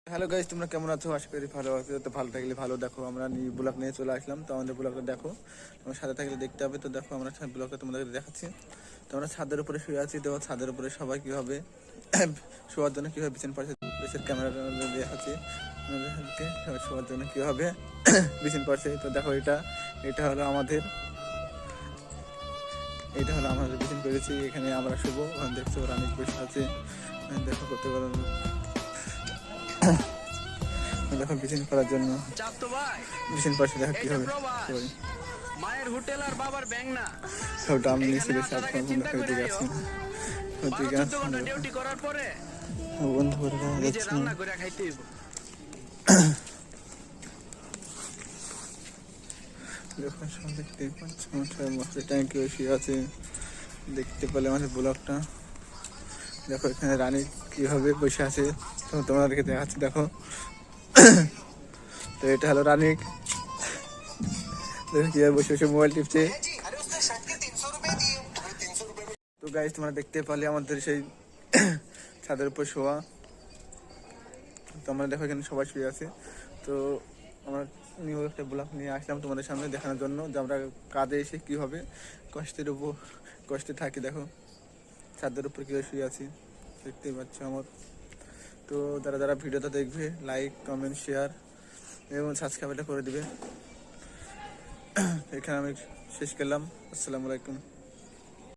Hello guys, তোমরা কেমন আছো? আশা করি ভালো আছো। তো ভালো থাকলে ভালো। দেখো আমরা ব্লগ নিয়ে চলে আসলাম। তো আমাদের ব্লগটা দেখো, তোমার সাথে থাকলে দেখতে হবে। তো দেখো আমরা ব্লগটা তোমাদেরকে দেখাচ্ছি। তো আমরা ছাদের উপরে শুয়ে আছি। তো ছাদের উপরে সবাই কীভাবে শোয়ার জন্য কীভাবে বিছানা পাশে দেশের ক্যামেরা দেখাচ্ছি আমাদেরকে শোয়ার জন্য কীভাবে বিছানা পাশে। তো দেখো এটা এটা হলো আমাদের বিছানা করেছি। এখানে আমরা শুবো। দেখছো রানিক বসে আছে। দেখো করতে পারো। দেখো বিছানা করার জন্য বিছানা পাশে দেখো কি হবে। মায়ের হোটেল আর বাবার ব্যাংক না। সব দাম নিয়েছিল সব দিকে আছে ওদিকে আছে ডিউটি করার পরে বন্ধ করে দেওয়া নিজে যাচ্ছে। রান্না করে খাইতে হইব। দেখো সব দেখতে পাচ্ছ মাছের ট্যাঙ্কি শুয়ে আছে। দেখতে পেলে আমাদের ব্লগটা দেখো। এখানে রানী কিভাবে বসে আছে তোমাদেরকে দেখাচ্ছি। দেখো তো এটা হলো রানী। দেখো কিভাবে বসে বসে মোবাইল টিপছে। তো গাইস তোমরা দেখতে পারলে আমাদের সেই ছাদের উপর শোয়া। তো আমরা দেখো এখানে সবাই শুয়ে আছে। তো আমরা নিউ একটা ব্লগ নিয়ে আসলাম তোমাদের সামনে দেখানোর জন্য যে আমরা কাজে এসে কীভাবে কষ্টে থাকি। দেখো ছাদের উপর কীভাবে শুয়ে আছি দেখতেই পাচ্ছ আমার। তো যারা যারা ভিডিওটা দেখবে লাইক কমেন্ট শেয়ার এবং সাবস্ক্রাইবটা করে দিবে। এখানে আমি শেষ করলাম। আসসালামু আলাইকুম।